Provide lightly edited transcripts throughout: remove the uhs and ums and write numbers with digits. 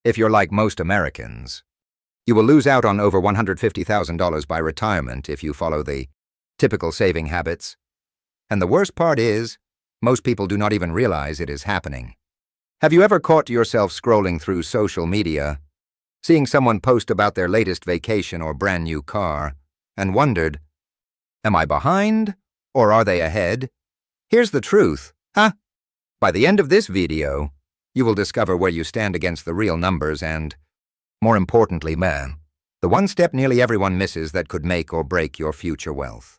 If you're like most Americans, you will lose out on over $150,000 by retirement if you follow the typical saving habits. And the worst part is, most people do not even realize it is happening. Have you ever caught yourself scrolling through social media, seeing someone post about their latest vacation or brand new car, and wondered, am I behind or are they ahead? Here's the truth, By the end of this video, you will discover where you stand against the real numbers and, more importantly, the one step nearly everyone misses that could make or break your future wealth.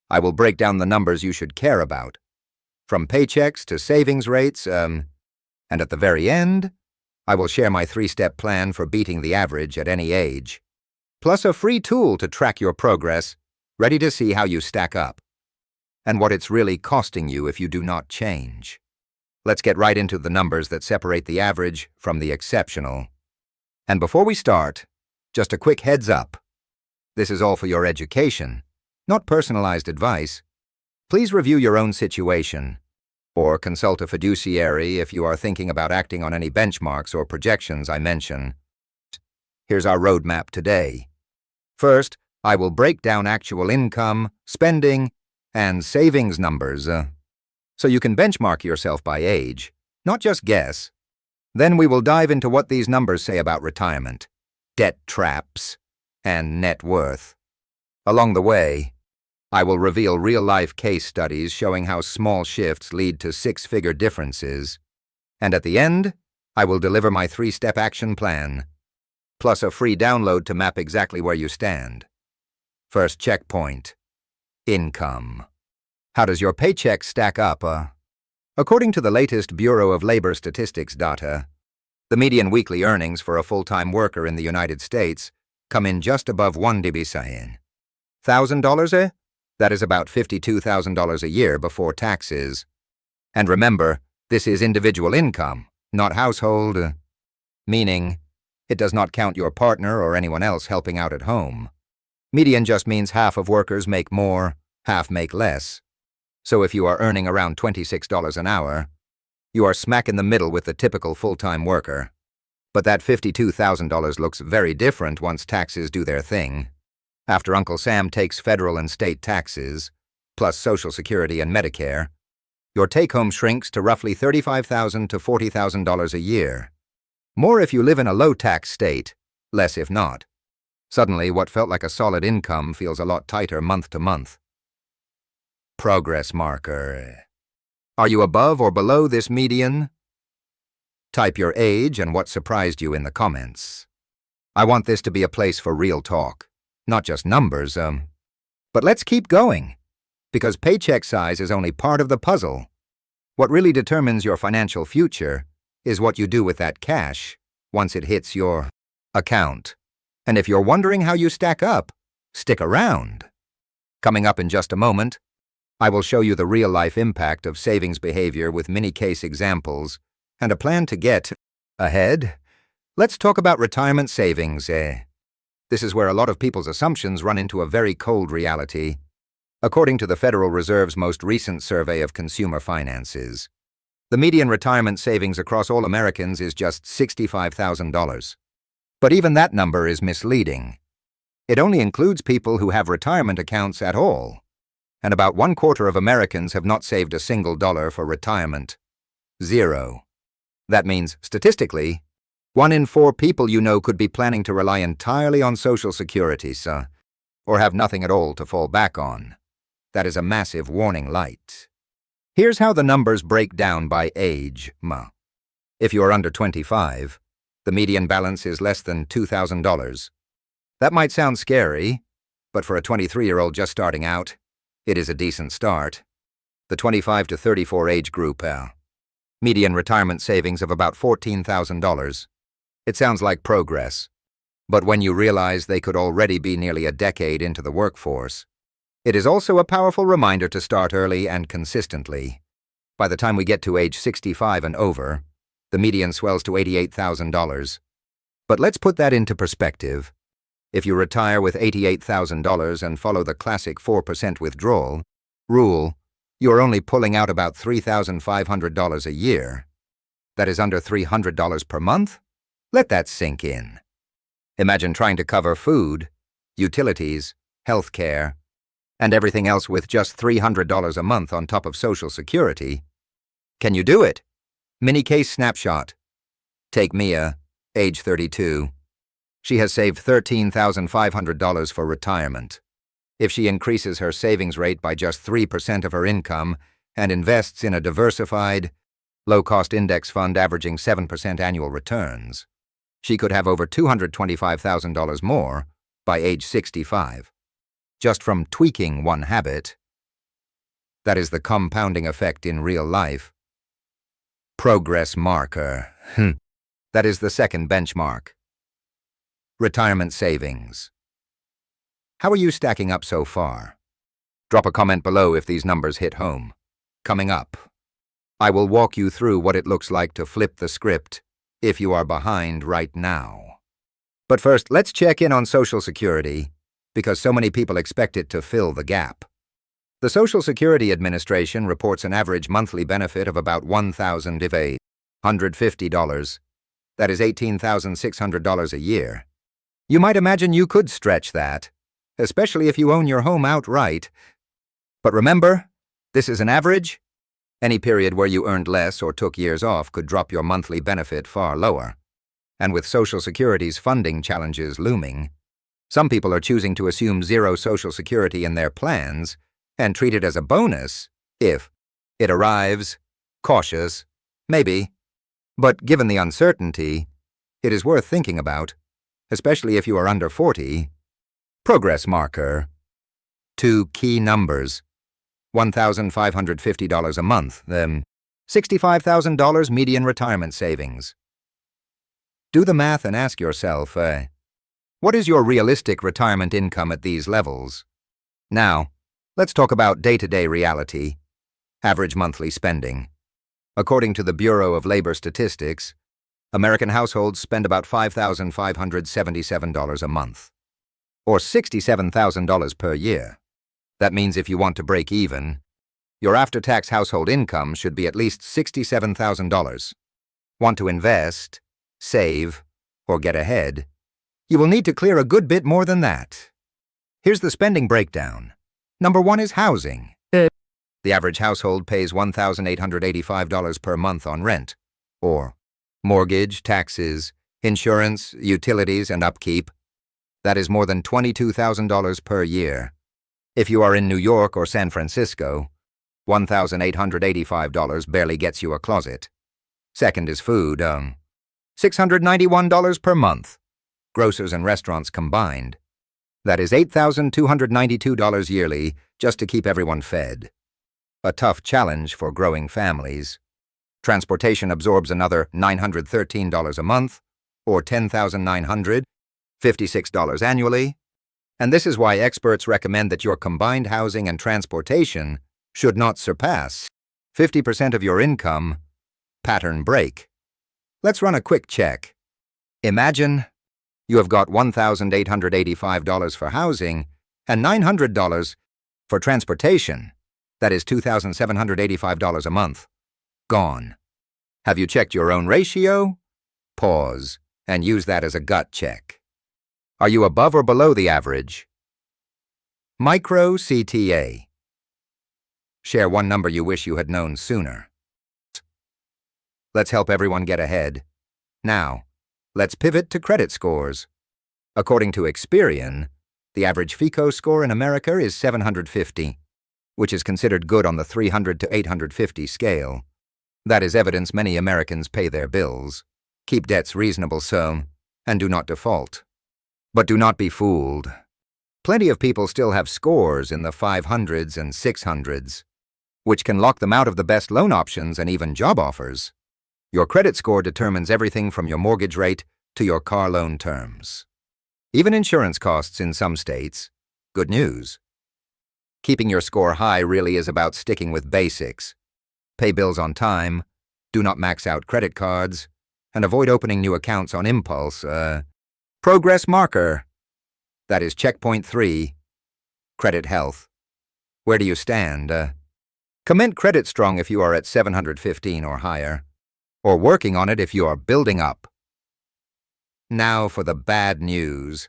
I will break down the numbers you should care about, from paychecks to savings rates, and at the very end, I will share my 3-step plan for beating the average at any age, plus a free tool to track your progress, ready to see how you stack up, and what it's really costing you if you do not change. Let's get right into the numbers that separate the average from the exceptional. And before we start, just a quick heads up. This is all for your education, not personalized advice. Please review your own situation, or consult a fiduciary if you are thinking about acting on any benchmarks or projections I mention. Here's our roadmap today. First, I will break down actual income, spending, and savings numbers, so you can benchmark yourself by age, not just guess. Then we will dive into what these numbers say about retirement, debt traps, and net worth. Along the way, I will reveal real-life case studies showing how small shifts lead to 6-figure differences. And at the end, I will deliver my 3-step action plan, plus a free download to map exactly where you stand. First checkpoint: income. How does your paycheck stack up? According to the latest Bureau of Labor Statistics data, the median weekly earnings for a full-time worker in the United States come in just above $1,000, That is about $52,000 a year before taxes. And remember, this is individual income, not household, meaning it does not count your partner or anyone else helping out at home. Median just means half of workers make more, half make less. So if you are earning around $26 an hour, you are smack in the middle with the typical full-time worker. But that $52,000 looks very different once taxes do their thing. After Uncle Sam takes federal and state taxes, plus Social Security and Medicare, your take-home shrinks to roughly $35,000 to $40,000 a year. More if you live in a low-tax state, less if not. Suddenly, what felt like a solid income feels a lot tighter month to month. Progress marker. Are you above or below this median? Type your age and what surprised you in the comments. I want this to be a place for real talk, not just numbers, But let's keep going, because paycheck size is only part of the puzzle. What really determines your financial future is what you do with that cash once it hits your account. And if you're wondering how you stack up, stick around. Coming up in just a moment, I will show you the real-life impact of savings behavior with mini-case examples and a plan to get ahead. Let's talk about retirement savings. This is where a lot of people's assumptions run into a very cold reality. According to the Federal Reserve's most recent survey of consumer finances, the median retirement savings across all Americans is just $65,000. But even that number is misleading. It only includes people who have retirement accounts at all. And about 1/4 of Americans have not saved a single dollar for retirement. 0. That means, statistically, 1 in 4 people you know could be planning to rely entirely on Social Security, or have nothing at all to fall back on. That is a massive warning light. Here's how the numbers break down by age. If you are under 25, the median balance is less than $2,000. That might sound scary, but for a 23-year-old just starting out, it is a decent start. The 25 to 34 age group, median retirement savings of about $14,000. It sounds like progress, but when you realize they could already be nearly a decade into the workforce, it is also a powerful reminder to start early and consistently. By the time we get to age 65 and over, the median swells to $88,000. But let's put that into perspective. If you retire with $88,000 and follow the classic 4% withdrawal rule, you're only pulling out about $3,500 a year. That is under $300 per month, Let that sink in. Imagine trying to cover food, utilities, health care, and everything else with just $300 a month on top of Social Security. Can you do it? Mini case snapshot. Take Mia, age 32. She has saved $13,500 for retirement. If she increases her savings rate by just 3% of her income and invests in a diversified, low-cost index fund averaging 7% annual returns, she could have over $225,000 more by age 65. Just from tweaking one habit. That is the compounding effect in real life. Progress marker. That is the second benchmark. Retirement savings. How are you stacking up so far? Drop a comment below if these numbers hit home. Coming up, I will walk you through what it looks like to flip the script if you are behind right now. But first, let's check in on Social Security, because so many people expect it to fill the gap. The Social Security Administration reports an average monthly benefit of about $1,150. That is $18,600 a year. You might imagine you could stretch that, especially if you own your home outright. But remember, this is an average. Any period where you earned less or took years off could drop your monthly benefit far lower. And with Social Security's funding challenges looming, some people are choosing to assume zero Social Security in their plans and treat it as a bonus if it arrives. Cautious, maybe. But given the uncertainty, it is worth thinking about, especially if you are under 40. Progress marker. 2 key numbers. $1,550 a month, then $65,000 median retirement savings. Do the math and ask yourself, what is your realistic retirement income at these levels? Now, let's talk about day-to-day reality. Average monthly spending. According to the Bureau of Labor Statistics, American households spend about $5,577 a month, or $67,000 per year. That means if you want to break even, your after-tax household income should be at least $67,000. Want to invest, save, or get ahead, you will need to clear a good bit more than that. Here's the spending breakdown. Number 1 is housing. The average household pays $1,885 per month on rent, or mortgage, taxes, insurance, utilities, and upkeep. That is more than $22,000 per year. If you are in New York or San Francisco, $1,885 barely gets you a closet. Second is food, $691 per month. Grocers and restaurants combined. That is $8,292 yearly just to keep everyone fed. A tough challenge for growing families. Transportation absorbs another $913 a month, or $10,956 annually. And this is why experts recommend that your combined housing and transportation should not surpass 50% of your income. Pattern break. Let's run a quick check. Imagine you have got $1,885 for housing and $900 for transportation. That is $2,785 a month. Gone. Have you checked your own ratio? Pause and use that as a gut check. Are you above or below the average? Micro CTA. Share one number you wish you had known sooner. Let's help everyone get ahead. Now, let's pivot to credit scores. According to Experian, the average FICO score in America is 750, which is considered good on the 300 to 850 scale. That is evidence many Americans pay their bills, keep debts reasonable and do not default. But do not be fooled. Plenty of people still have scores in the 500s and 600s, which can lock them out of the best loan options and even job offers. Your credit score determines everything from your mortgage rate to your car loan terms. Even insurance costs in some states. Good news. Keeping your score high really is about sticking with basics. Pay bills on time, do not max out credit cards, and avoid opening new accounts on impulse. Progress marker. That is checkpoint 3. Credit health. Where do you stand? Comment credit strong if you are at 715 or higher, or working on it if you are building up. Now for the bad news.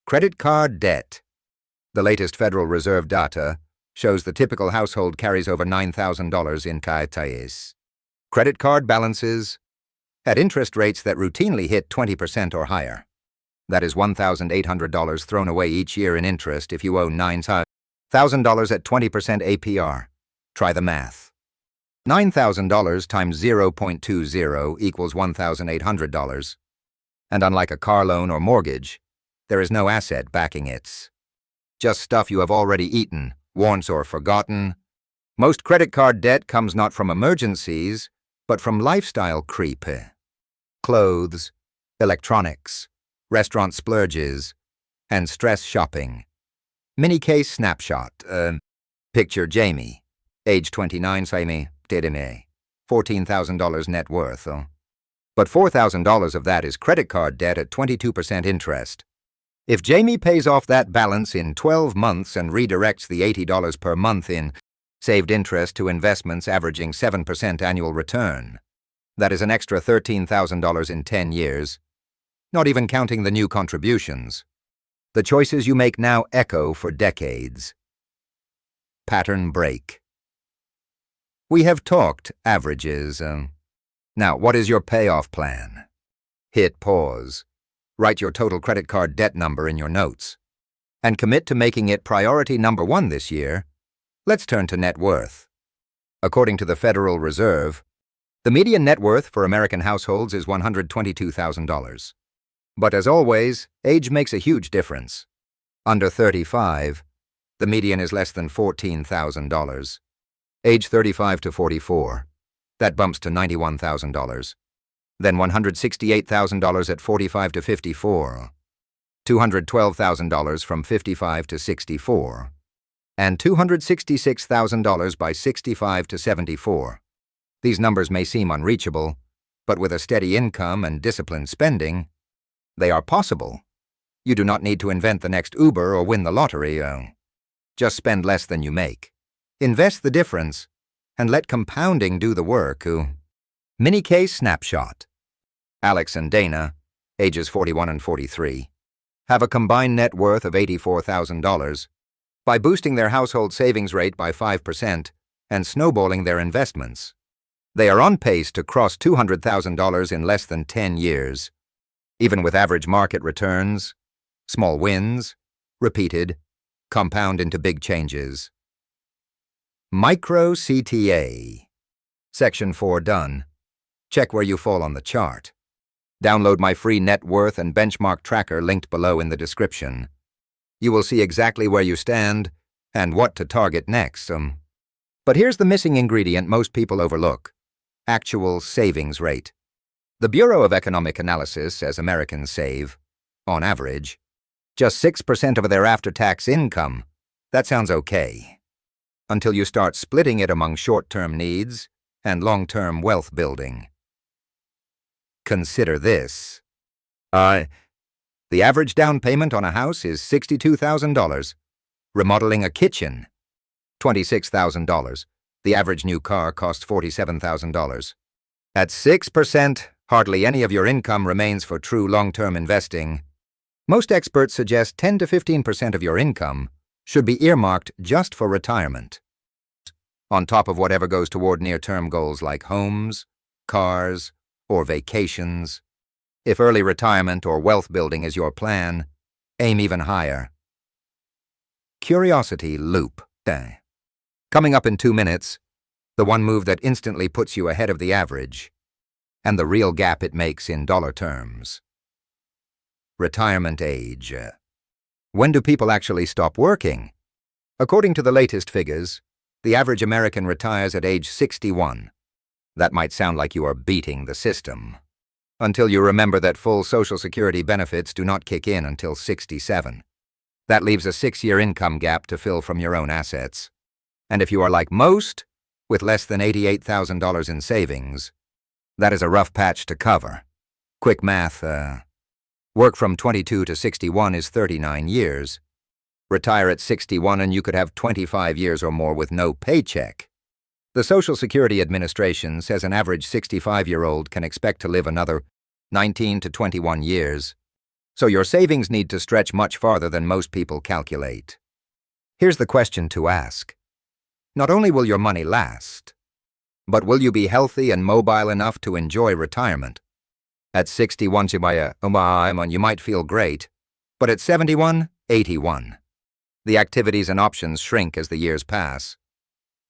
Credit card debt. The latest Federal Reserve data shows the typical household carries over $9,000 in KTS. Credit card balances at interest rates that routinely hit 20% or higher. That is $1,800 thrown away each year in interest if you owe $9,000 at 20% APR. Try the math. $9,000 times 0.20 equals $1,800. And unlike a car loan or mortgage, there is no asset backing it. Just stuff you have already eaten, once or forgotten. Most credit card debt comes not from emergencies, but from lifestyle creep. Clothes, electronics, restaurant splurges, and stress shopping. Mini-case snapshot. Picture Jamie, age 29, $14,000 net worth. But $4,000 of that is credit card debt at 22% interest. If Jamie pays off that balance in 12 months and redirects the $80 per month in saved interest to investments averaging 7% annual return, that is an extra $13,000 in 10 years, not even counting the new contributions. The choices you make now echo for decades. Pattern break. We have talked averages. Now, what is your payoff plan? Hit pause. Write your total credit card debt number in your notes. And commit to making it priority number 1 this year. Let's turn to net worth. According to the Federal Reserve, the median net worth for American households is $122,000. But as always, age makes a huge difference. Under 35, the median is less than $14,000. Age 35 to 44, that bumps to $91,000. Then $168,000 at 45 to 54, $212,000 from 55 to 64, and $266,000 by 65 to 74. These numbers may seem unreachable, but with a steady income and disciplined spending, they are possible. You do not need to invent the next Uber or win the lottery. Just spend less than you make. Invest the difference, and let compounding do the work. Mini-case snapshot. Alex and Dana, ages 41 and 43, have a combined net worth of $84,000 by boosting their household savings rate by 5% and snowballing their investments. They are on pace to cross $200,000 in less than 10 years. Even with average market returns, small wins, repeated, compound into big changes. Micro CTA. Section 4 done. Check where you fall on the chart. Download my free net worth and benchmark tracker linked below in the description. You will see exactly where you stand and what to target next. But here's the missing ingredient most people overlook: actual savings rate. The Bureau of Economic Analysis says Americans save, on average, just 6% of their after-tax income. That sounds okay, until you start splitting it among short-term needs and long-term wealth building. Consider this. The average down payment on a house is $62,000. Remodeling a kitchen, $26,000. The average new car costs $47,000. At 6%, hardly any of your income remains for true long-term investing. Most experts suggest 10 to 15% of your income should be earmarked just for retirement, on top of whatever goes toward near-term goals like homes, cars, or vacations. If early retirement or wealth building is your plan, aim even higher. Curiosity loop. Coming up in 2 minutes, the one move that instantly puts you ahead of the average, and the real gap it makes in dollar terms. Retirement age. When do people actually stop working? According to the latest figures, the average American retires at age 61. That might sound like you are beating the system, until you remember that full Social Security benefits do not kick in until 67. That leaves a 6-year income gap to fill from your own assets. And if you are like most, with less than $88,000 in savings, that is a rough patch to cover. Quick math, work from 22 to 61 is 39 years. Retire at 61 and you could have 25 years or more with no paycheck. The Social Security Administration says an average 65-year-old can expect to live another 19 to 21 years. So your savings need to stretch much farther than most people calculate. Here's the question to ask. Not only will your money last, but will you be healthy and mobile enough to enjoy retirement? At 61, you might feel great, but at 71, 81. The activities and options shrink as the years pass.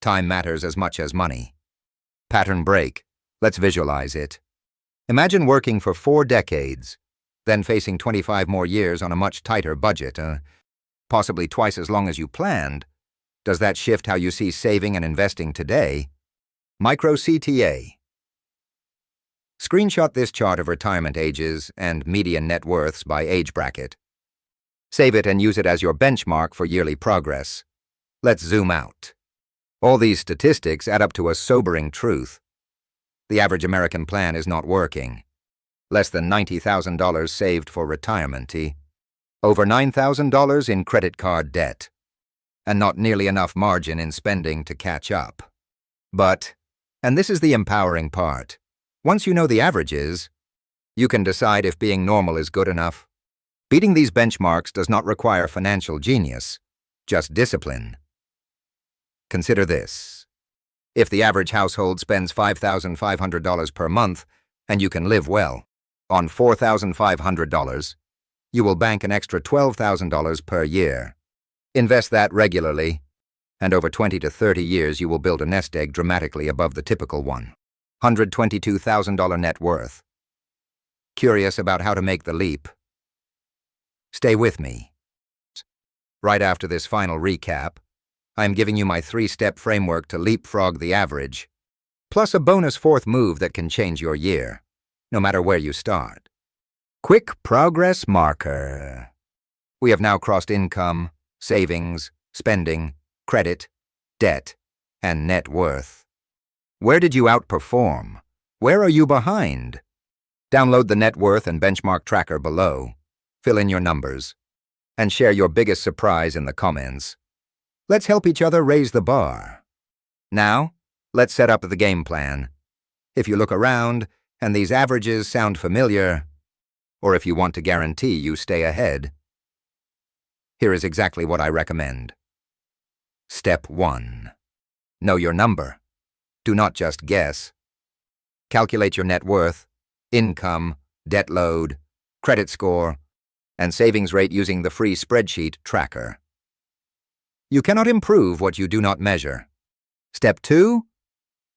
Time matters as much as money. Pattern break. Let's visualize it. Imagine working for 4 decades, then facing 25 more years on a much tighter budget, possibly twice as long as you planned. Does that shift how you see saving and investing today? Micro CTA. Screenshot this chart of retirement ages and median net worths by age bracket. Save it and use it as your benchmark for yearly progress. Let's zoom out. All these statistics add up to a sobering truth. The average American plan is not working. Less than $90,000 saved for retirement, over $9,000 in credit card debt, and not nearly enough margin in spending to catch up. But, and this is the empowering part, once you know the averages, you can decide if being normal is good enough. Beating these benchmarks does not require financial genius, just discipline. Consider this. If the average household spends $5,500 per month and you can live well, on $4,500, you will bank an extra $12,000 per year. Invest that regularly, and over 20 to 30 years you will build a nest egg dramatically above the typical one. $122,000 net worth. Curious about how to make the leap? Stay with me. Right after this final recap, I'm giving you my 3-step framework to leapfrog the average, plus a bonus 4th move that can change your year, no matter where you start. Quick progress marker. We have now crossed income, savings, spending, credit, debt, and net worth. Where did you outperform? Where are you behind? Download the net worth and benchmark tracker below. Fill in your numbers, and share your biggest surprise in the comments. Let's help each other raise the bar. Now, let's set up the game plan. If you look around and these averages sound familiar, or if you want to guarantee you stay ahead, here is exactly what I recommend. Step 1. Know your number. Do not just guess. Calculate your net worth, income, debt load, credit score, and savings rate using the free spreadsheet tracker. You cannot improve what you do not measure. Step 2.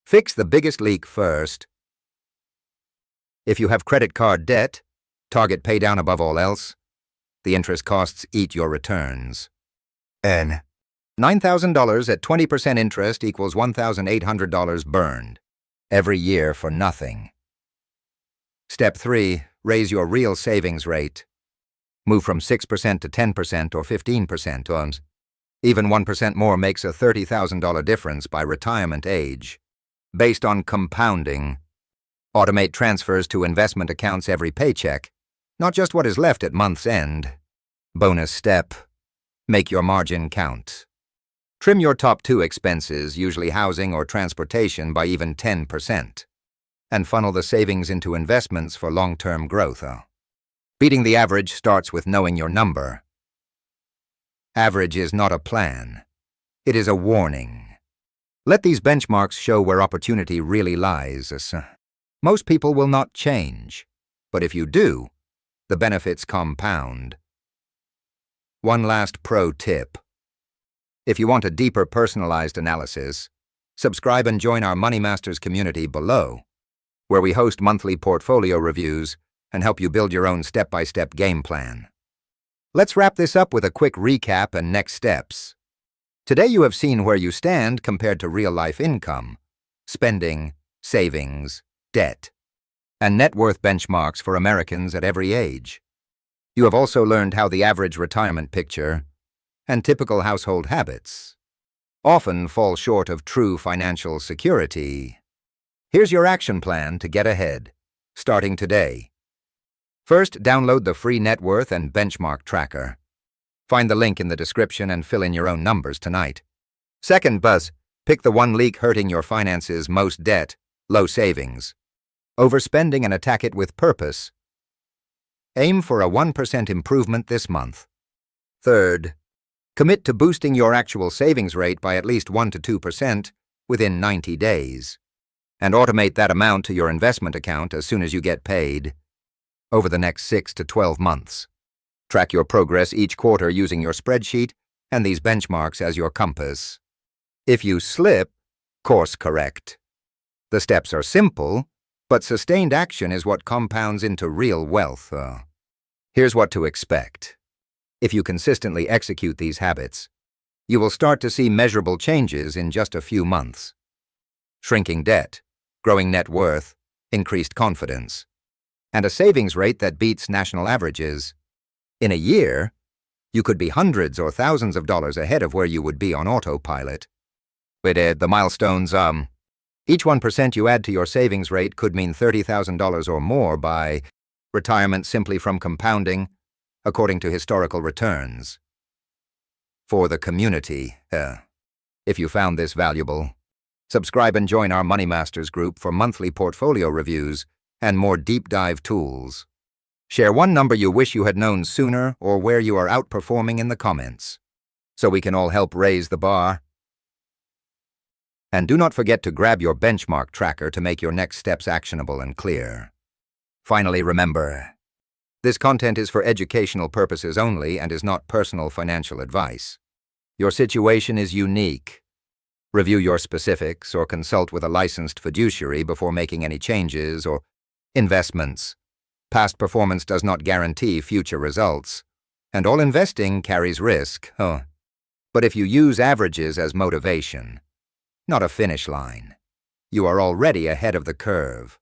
Fix the biggest leak first. If you have credit card debt, target pay down above all else. The interest costs eat your returns. N. $9,000 at 20% interest equals $1,800 burned every year for nothing. Step 3. Raise your real savings rate. Move from 6% to 10% or 15%. Even 1% more makes a $30,000 difference by retirement age. Based on compounding. Automate transfers to investment accounts every paycheck, not just what is left at month's end. Bonus step. Make your margin count. Trim your top 2 expenses, usually housing or transportation, by even 10%. And funnel the savings into investments for long-term growth. Beating the average starts with knowing your number. Average is not a plan. It is a warning. Let these benchmarks show where opportunity really lies. Most people will not change, but if you do, the benefits compound. One last pro tip. If you want a deeper personalized analysis, subscribe and join our Money Masters community below, where we host monthly portfolio reviews and help you build your own step-by-step game plan. Let's wrap this up with a quick recap and next steps. Today you have seen where you stand compared to real-life income, spending, savings, debt, and net worth benchmarks for Americans at every age. You have also learned how the average retirement picture and typical household habits often fall short of true financial security. Here's your action plan to get ahead, starting today. First, download the free net worth and benchmark tracker. Find the link in the description and fill in your own numbers tonight. Second, pick the one leak hurting your finances most: debt, low savings. Overspending, and attack it with purpose, Aim for a 1% improvement this month. Third, commit to boosting your actual savings rate by at least 1 to 2% within 90 days, and automate that amount to your investment account as soon as you get paid over the next 6 to 12 months. Track your progress each quarter using your spreadsheet and these benchmarks as your compass. If you slip, course correct. The steps are simple, but sustained action is what compounds into real wealth. Here's what to expect. If you consistently execute these habits, you will start to see measurable changes in just a few months. Shrinking debt, growing net worth, increased confidence, and a savings rate that beats national averages. In a year, you could be hundreds or thousands of dollars ahead of where you would be on autopilot. With the milestones, each 1% you add to your savings rate could mean $30,000 or more by retirement simply from compounding, according to historical returns. For the community, if you found this valuable, subscribe and join our Money Masters group for monthly portfolio reviews and more deep dive tools. Share one number you wish you had known sooner or where you are outperforming in the comments, so we can all help raise the bar. And do not forget to grab your benchmark tracker to make your next steps actionable and clear. Finally, remember, this content is for educational purposes only and is not personal financial advice. Your situation is unique. Review your specifics or consult with a licensed fiduciary before making any changes or investments. Past performance does not guarantee future results, and all investing carries risk. But if you use averages as motivation, not a finish line, you are already ahead of the curve.